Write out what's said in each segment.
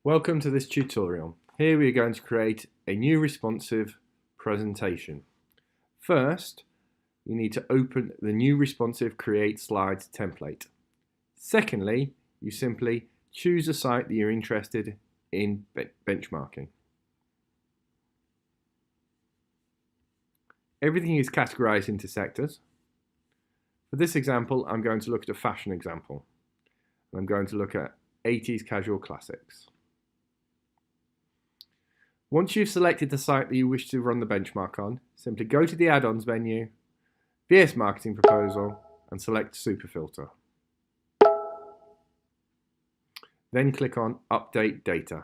Welcome to this tutorial. Here we are going to create a new responsive presentation. First, you need to open the new responsive Create Slides template. Secondly, you simply choose a site that you're interested in benchmarking. Everything is categorized into sectors. For this example, I'm going to look at a fashion example. I'm going to look at 80s casual classics. Once you've selected the site that you wish to run the benchmark on, simply go to the Add-ons menu, VS Marketing Proposal, and select Super Filter. Then click on Update Data.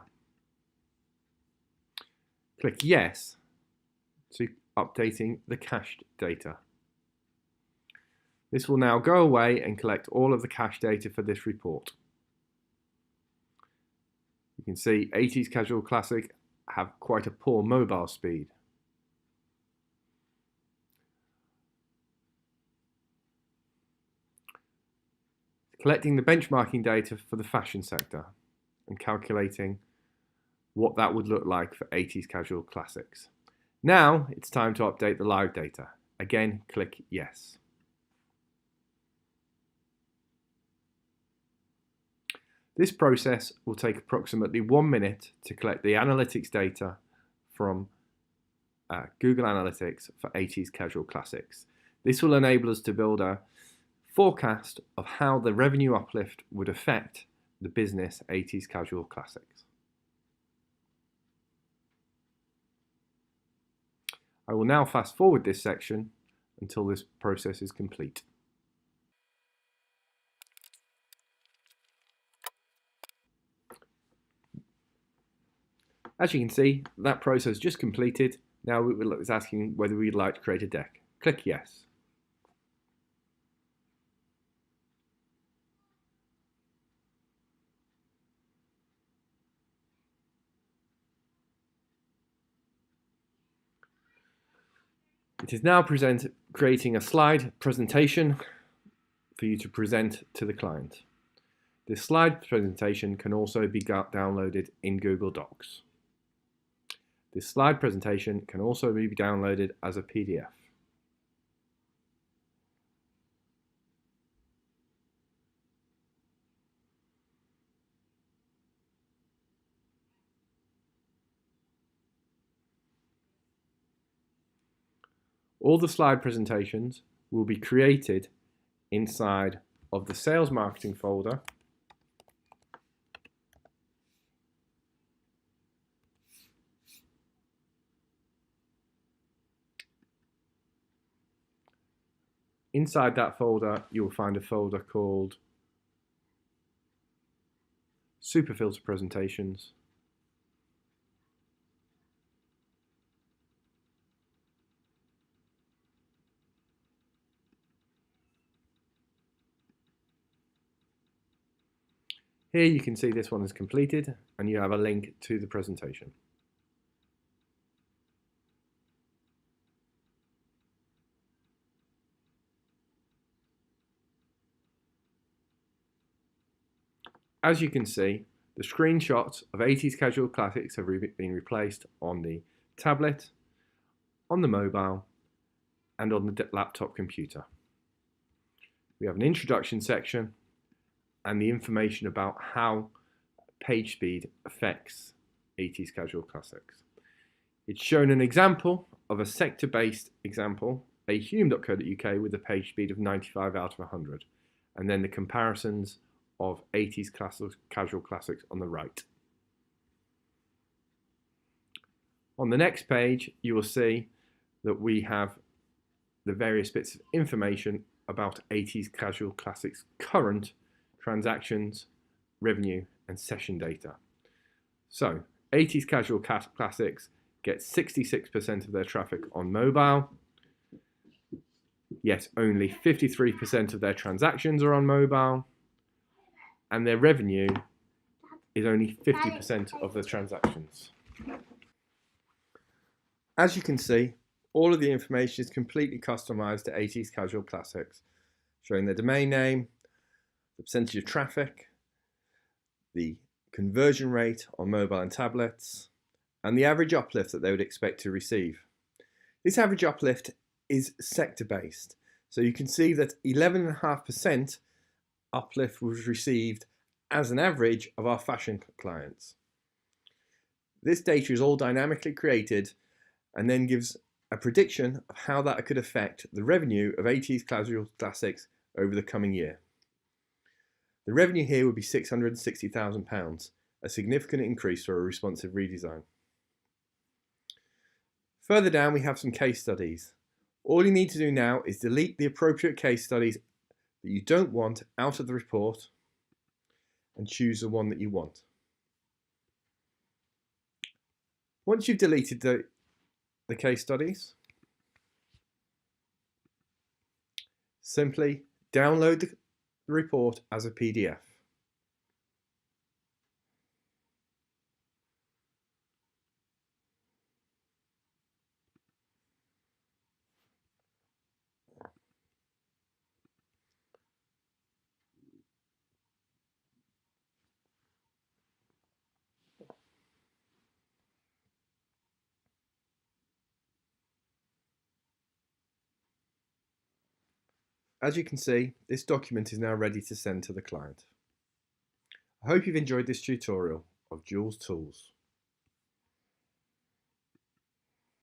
Click Yes to updating the cached data. This will now go away and collect all of the cache data for this report. You can see 80s Casual Classic have quite a poor mobile speed. Collecting the benchmarking data for the fashion sector and calculating what that would look like for 80s Casual Classics. Now it's time to update the live data. Again, click Yes. This process will take approximately 1 minute to collect the analytics data from Google Analytics for 80s Casual Classics. This will enable us to build a forecast of how the revenue uplift would affect the business 80s Casual Classics. I will now fast forward this section until this process is complete. As you can see, that process just completed. Now it's asking whether we'd like to create a deck. Click Yes. It is now creating a slide presentation for you to present to the client. This slide presentation can also be downloaded in Google Docs. This slide presentation can also be downloaded as a PDF. All the slide presentations will be created inside of the sales marketing folder . Inside that folder, you'll find a folder called Super Filter Presentations. Here you can see this one is completed and you have a link to the presentation. As you can see, the screenshots of 80s Casual Classics have been replaced on the tablet, on the mobile, and on the laptop computer. We have an introduction section and the information about how page speed affects 80s Casual Classics. It's shown an example of a sector-based example, ahume.co.uk, with a page speed of 95 out of 100, and then the comparisons of 80s Casual Classics on the right. On the next page, you will see that we have the various bits of information about 80s Casual Classics current transactions, revenue, and session data. So 80s Casual Classics get 66% of their traffic on mobile, yet only 53% of their transactions are on mobile, and their revenue is only 50% of the transactions. As you can see, all of the information is completely customized to 80s Casual Classics, showing their domain name, the percentage of traffic, the conversion rate on mobile and tablets, and the average uplift that they would expect to receive. This average uplift is sector-based, so you can see that 11.5% uplift was received as an average of our fashion clients. This data is all dynamically created and then gives a prediction of how that could affect the revenue of 80s Casual Classics over the coming year. The revenue here would be £660,000, a significant increase for a responsive redesign. Further down we have some case studies. All you need to do now is delete the appropriate case studies that you don't want out of the report and choose the one that you want. Once you've deleted the case studies, simply download the report as a PDF. As you can see, this document is now ready to send to the client. I hope you've enjoyed this tutorial of Jules Tools.